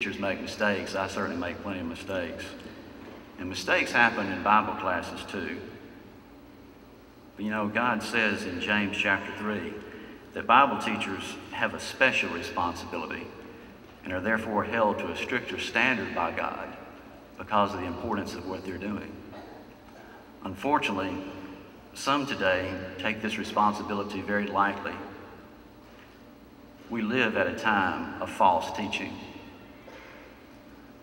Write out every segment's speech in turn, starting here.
Teachers make mistakes. I certainly make plenty of mistakes. And mistakes happen in Bible classes too. But you know, God says in James chapter 3 that Bible teachers have a special responsibility and are therefore held to a stricter standard by God because of the importance of what they're doing. Unfortunately, some today take this responsibility very lightly. We live at a time of false teaching.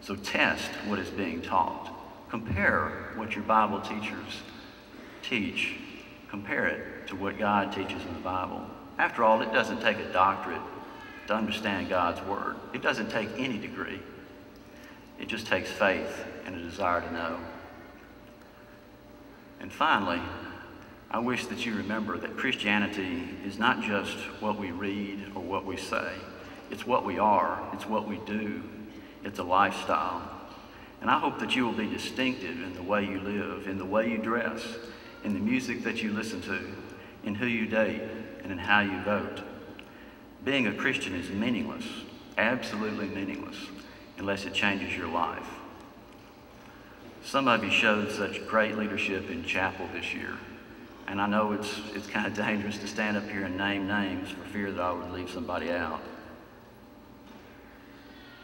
So test what is being taught. Compare what your Bible teachers teach. Compare it to what God teaches in the Bible. After all, it doesn't take a doctorate to understand God's Word. It doesn't take any degree. It just takes faith and a desire to know. And finally, I wish that you remember that Christianity is not just what we read or what we say. It's what we are. It's what we do. It's a lifestyle. And I hope that you will be distinctive in the way you live, in the way you dress, in the music that you listen to, in who you date, and in how you vote. Being a Christian is meaningless, absolutely meaningless, unless it changes your life. Some of you showed such great leadership in chapel this year. And I know it's kind of dangerous to stand up here and name names for fear that I would leave somebody out.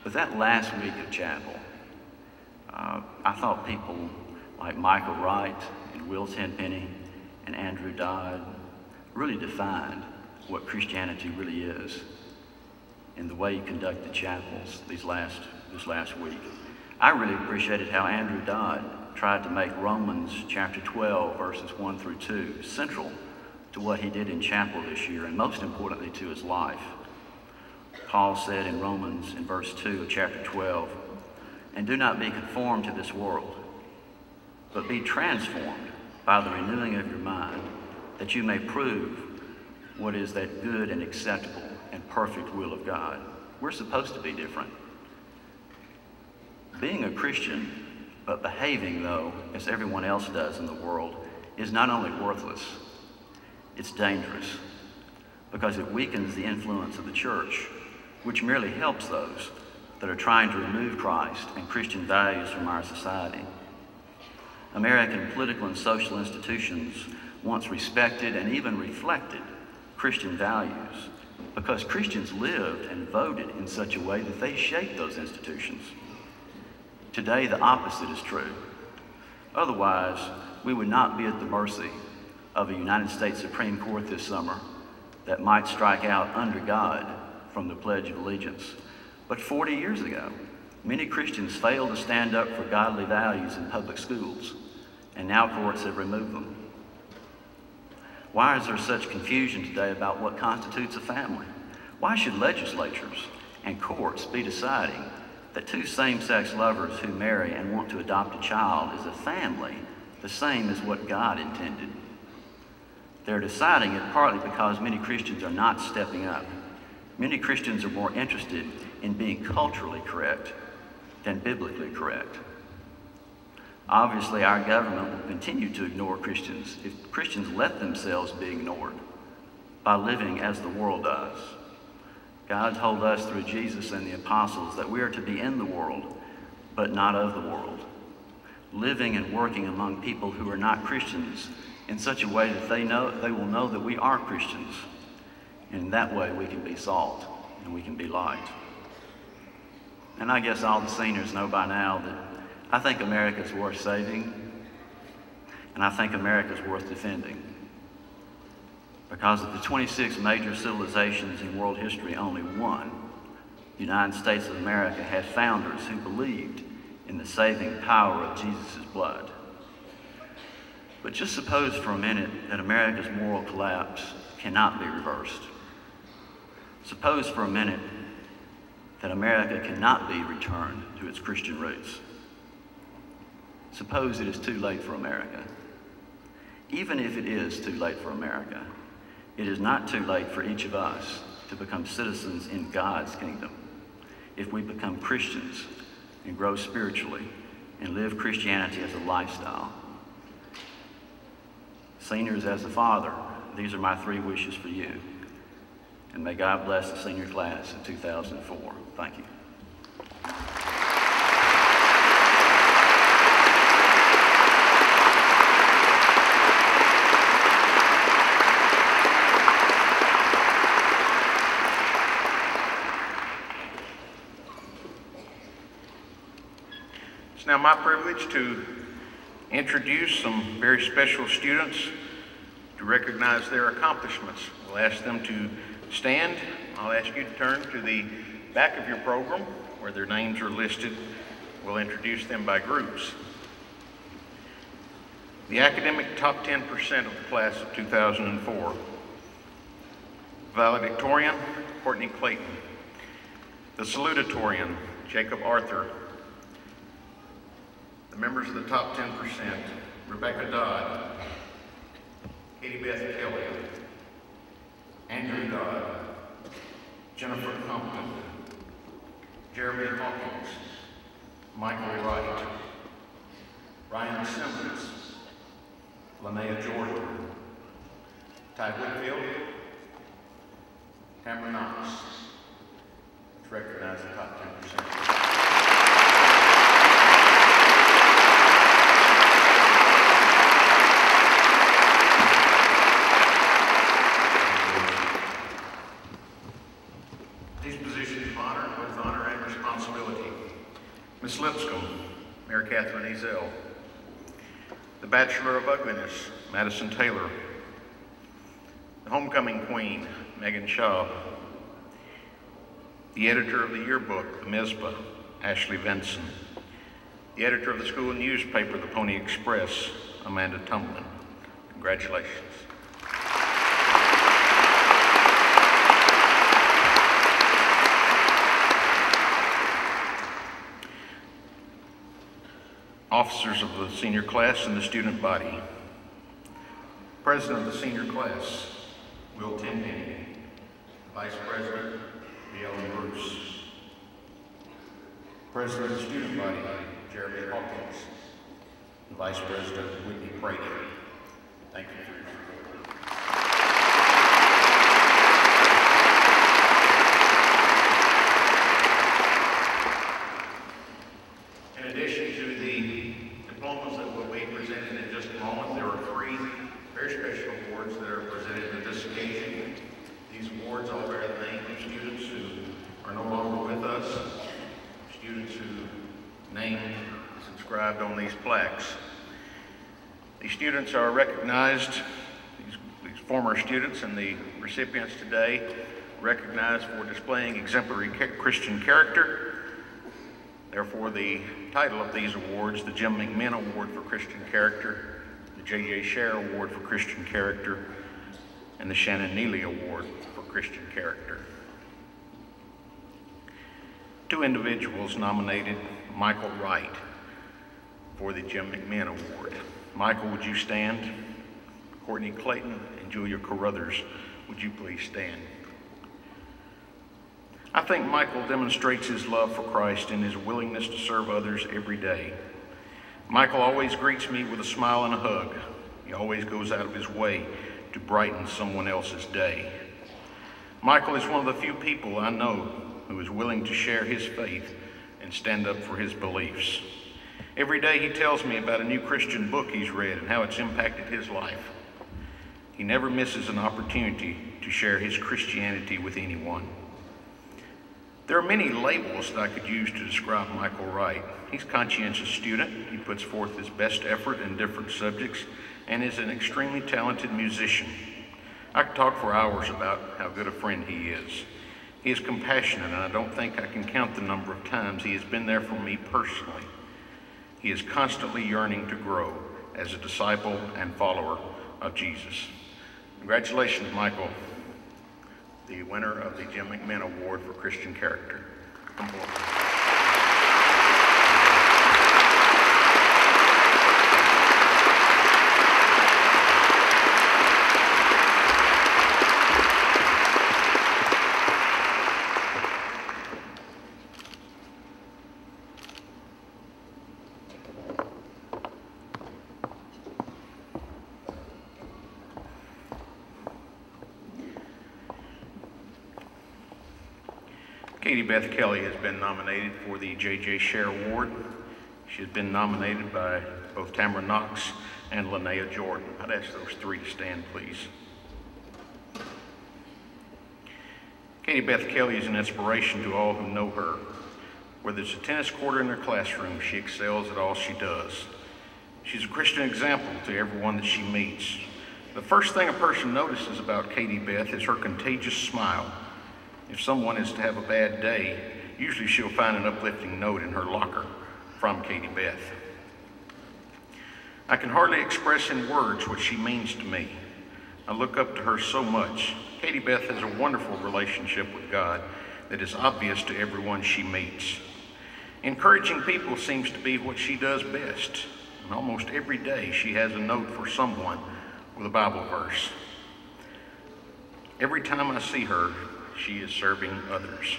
But that last week of chapel, I thought people like Michael Wright and Will Tenpenny and Andrew Dodd really defined what Christianity really is in the way you conduct the chapels this last week. I really appreciated how Andrew Dodd tried to make Romans chapter 12, verses 1 through 2 central to what he did in chapel this year, and most importantly to his life. Paul said in Romans, in verse 2 of chapter 12, "And do not be conformed to this world, but be transformed by the renewing of your mind, that you may prove what is that good and acceptable and perfect will of God." We're supposed to be different. Being a Christian, but behaving, though, as everyone else does in the world, is not only worthless, it's dangerous, because it weakens the influence of the church, which merely helps those that are trying to remove Christ and Christian values from our society. American political and social institutions once respected and even reflected Christian values because Christians lived and voted in such a way that they shaped those institutions. Today, the opposite is true. Otherwise, we would not be at the mercy of a United States Supreme Court this summer that might strike out under God from the Pledge of Allegiance. But 40 years ago, many Christians failed to stand up for godly values in public schools, and now courts have removed them. Why is there such confusion today about what constitutes a family? Why should legislatures and courts be deciding that two same-sex lovers who marry and want to adopt a child is a family, the same as what God intended? They're deciding it partly because many Christians are not stepping up. Many Christians are more interested in being culturally correct than biblically correct. Obviously, our government will continue to ignore Christians if Christians let themselves be ignored by living as the world does. God told us through Jesus and the apostles that we are to be in the world, but not of the world, living and working among people who are not Christians in such a way that they will know that we are Christians. And in that way, we can be salt and we can be light. And I guess all the seniors know by now that I think America's worth saving, and I think America's worth defending. Because of the 26 major civilizations in world history, only one, the United States of America, had founders who believed in the saving power of Jesus' blood. But just suppose for a minute that America's moral collapse cannot be reversed. Suppose for a minute that America cannot be returned to its Christian roots. Suppose it is too late for America. Even if it is too late for America, it is not too late for each of us to become citizens in God's kingdom if we become Christians and grow spiritually and live Christianity as a lifestyle. Seniors, as a father, these are my 3 wishes for you. And may God bless the senior class of 2004. Thank you. It's now my privilege to introduce some very special students to recognize their accomplishments. We'll ask them to stand. I'll ask you to turn to the back of your program where their names are listed. We'll introduce them by groups. The academic top 10% of the class of 2004. Valedictorian, Courtney Clayton. The salutatorian, Jacob Arthur. The members of the top 10%, Rebecca Dodd, Katie Beth Kelly, Andrew Dodd, Jennifer Compton, Jeremy Hawkins, Michael Wright, Ryan Simmons, Linnea Jordan, Ty Whitfield, Cameron Knox. Let's recognize the top 10%. These positions of honor, both honor and responsibility. Miss Lipscomb, Mary Catherine Ezel. The Bachelor of Ugliness, Madison Taylor. The Homecoming Queen, Megan Shaw. The Editor of the Yearbook, the Mizpah, Ashley Vinson. The Editor of the school newspaper, the Pony Express, Amanda Tumlin. Congratulations. Officers of the senior class and the student body. President of the senior class, Will Tenpenny. Vice President, Ellen Bruce. President of the student body, Jeremy Hawkins. And Vice President, Whitney Brady. Thank you for your support. In addition to the diplomas that will be presented in just a moment, there are three very special awards that are presented at this occasion. These awards all bear the name of students who are no longer with us, students whose name is inscribed on these plaques. These students are recognized, these former students and the recipients today, recognized for displaying exemplary Christian character. Therefore, the title of these awards, the Jim McMinn Award for Christian Character, the J.J. Scher Award for Christian Character, and the Shannon Neely Award for Christian Character. Two individuals nominated Michael Wright for the Jim McMinn Award. Michael, would you stand? Courtney Clayton and Julia Carruthers, would you please stand? I think Michael demonstrates his love for Christ and his willingness to serve others every day. Michael always greets me with a smile and a hug. He always goes out of his way to brighten someone else's day. Michael is one of the few people I know who is willing to share his faith and stand up for his beliefs. Every day he tells me about a new Christian book he's read and how it's impacted his life. He never misses an opportunity to share his Christianity with anyone. There are many labels that I could use to describe Michael Wright. He's a conscientious student. He puts forth his best effort in different subjects and is an extremely talented musician. I could talk for hours about how good a friend he is. He is compassionate, and I don't think I can count the number of times he has been there for me personally. He is constantly yearning to grow as a disciple and follower of Jesus. Congratulations, Michael, the winner of the Jim McMinn Award for Christian Character. Come forward. Katie Beth Kelly has been nominated for the J.J. Scher Award. She has been nominated by both Tamara Knox and Linnea Jordan. I'd ask those three to stand, please. Katie Beth Kelly is an inspiration to all who know her. Whether it's a tennis court or in her classroom, she excels at all she does. She's a Christian example to everyone that she meets. The first thing a person notices about Katie Beth is her contagious smile. If someone is to have a bad day, usually she'll find an uplifting note in her locker from Katie Beth. I can hardly express in words what she means to me. I look up to her so much. Katie Beth has a wonderful relationship with God that is obvious to everyone she meets. Encouraging people seems to be what she does best. And almost every day she has a note for someone with a Bible verse. Every time I see her, she is serving others.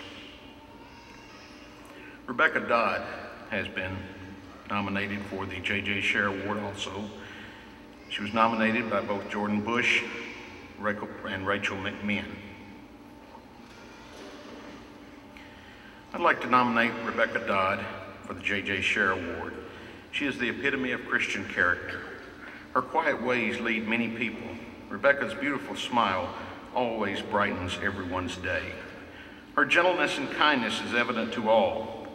Rebecca Dodd has been nominated for the J.J. Sher Award also. She was nominated by both Jordan Bush and Rachel McMinn. I'd like to nominate Rebecca Dodd for the J.J. Sher Award. She is the epitome of Christian character. Her quiet ways lead many people. Rebecca's beautiful smile always brightens everyone's day. Her gentleness and kindness is evident to all.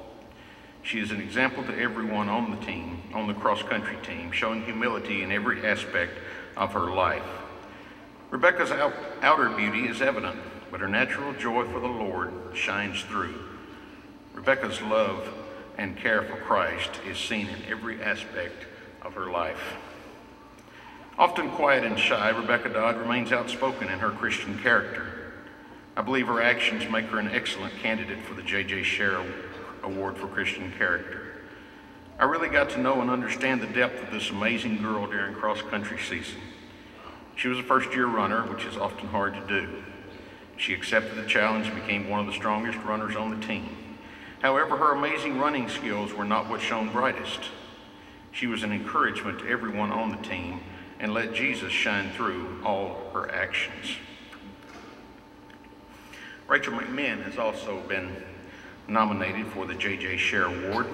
She is an example to everyone on the team, on the cross-country team, showing humility in every aspect of her life. Rebecca's outer beauty is evident, but her natural joy for the Lord shines through. Rebecca's love and care for Christ is seen in every aspect of her life. Often quiet and shy, Rebecca Dodd remains outspoken in her Christian character. I believe her actions make her an excellent candidate for the J.J. Sher Award for Christian Character. I really got to know and understand the depth of this amazing girl during cross-country season. She was a first-year runner, which is often hard to do. She accepted the challenge and became one of the strongest runners on the team. However, her amazing running skills were not what shone brightest. She was an encouragement to everyone on the team and let Jesus shine through all her actions. Rachel McMinn has also been nominated for the J.J. Sher Award.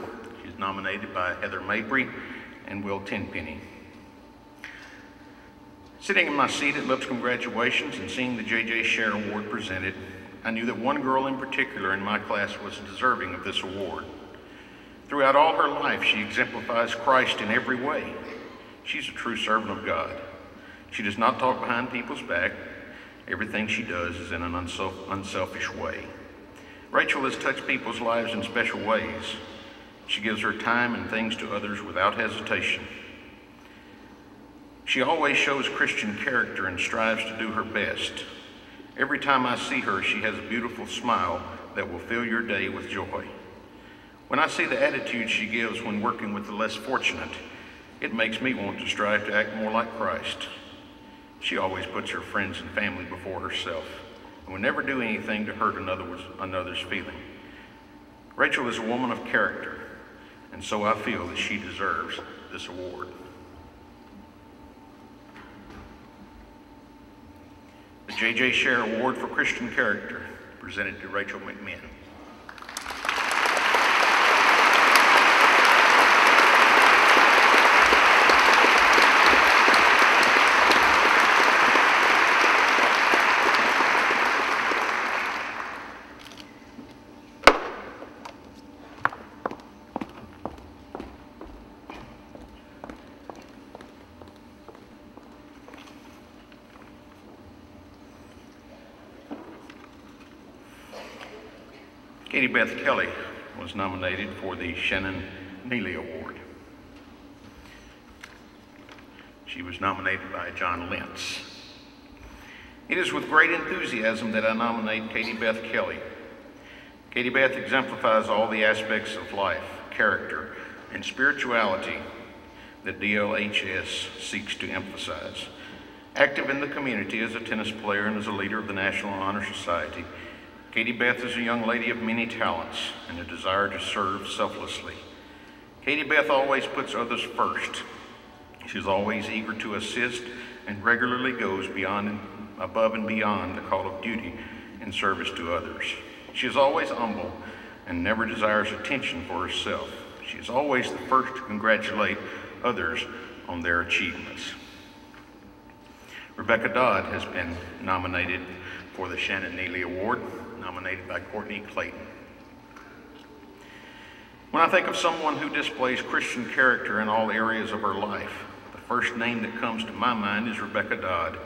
She's nominated by Heather Mabry and Will Tenpenny. Sitting in my seat at Lipscomb graduations and seeing the J.J. Sher Award presented, I knew that one girl in particular in my class was deserving of this award. Throughout all her life, she exemplifies Christ in every way. She's a true servant of God. She does not talk behind people's back. Everything she does is in an unselfish way. Rachel has touched people's lives in special ways. She gives her time and things to others without hesitation. She always shows Christian character and strives to do her best. Every time I see her, she has a beautiful smile that will fill your day with joy. When I see the attitude she gives when working with the less fortunate, it makes me want to strive to act more like Christ. She always puts her friends and family before herself and will never do anything to hurt another's feeling. Rachel is a woman of character, and so I feel that she deserves this award. The J.J. Sher Award for Christian Character, presented to Rachel McMinn. Katie Beth Kelly was nominated for the Shannon Neely Award. She was nominated by John Lentz. It is with great enthusiasm that I nominate Katie Beth Kelly. Katie Beth exemplifies all the aspects of life, character, and spirituality that DLHS seeks to emphasize. Active in the community as a tennis player and as a leader of the National Honor Society, Katie Beth is a young lady of many talents and a desire to serve selflessly. Katie Beth always puts others first. She's always eager to assist and regularly goes above and beyond the call of duty in service to others. She is always humble and never desires attention for herself. She is always the first to congratulate others on their achievements. Rebecca Dodd has been nominated for the Shannon Neely Award, nominated by Courtney Clayton. When I think of someone who displays Christian character in all areas of her life, the first name that comes to my mind is Rebecca Dodd.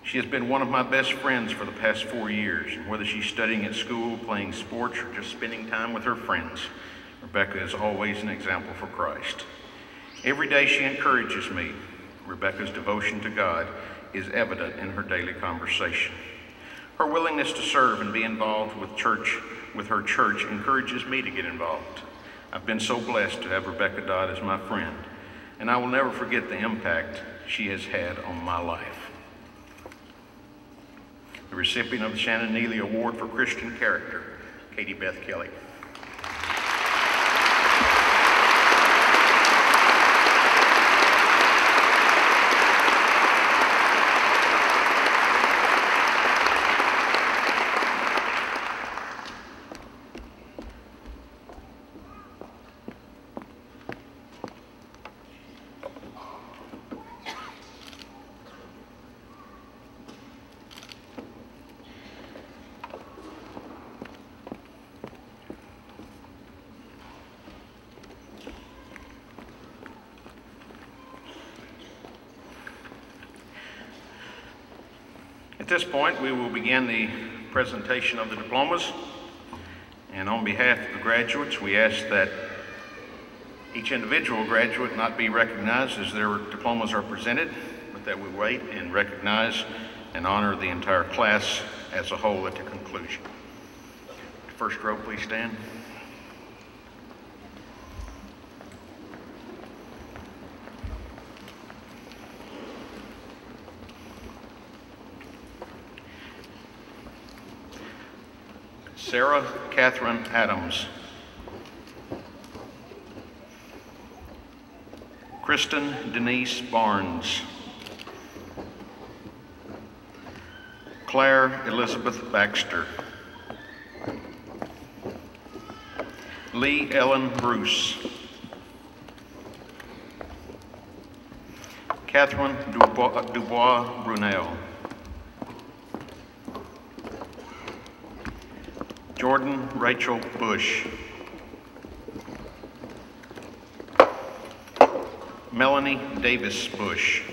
She has been one of my best friends for the past 4 years, and whether she's studying at school, playing sports, or just spending time with her friends, Rebecca is always an example for Christ. Every day she encourages me. Rebecca's devotion to God is evident in her daily conversation. Her willingness to serve and be involved with her church encourages me to get involved. I've been so blessed to have Rebecca Dodd as my friend, and I will never forget the impact she has had on my life. The recipient of the Shannon Neely Award for Christian Character, Katie Beth Kelly. At this point, we will begin the presentation of the diplomas. And on behalf of the graduates, we ask that each individual graduate not be recognized as their diplomas are presented, but that we wait and recognize and honor the entire class as a whole at the conclusion. First row, please stand. Sarah Catherine Adams. Kristen Denise Barnes. Claire Elizabeth Baxter. Lee Ellen Bruce. Catherine Dubois Brunel. Jordan Rachel Bush. Melanie Davis Bush.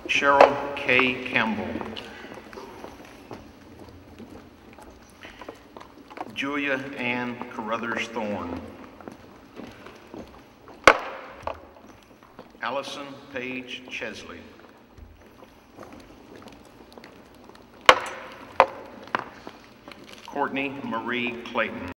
Cheryl K. Campbell. Julia Ann Carruthers Thorne. Allison Paige Chesley. Courtney Marie Clayton.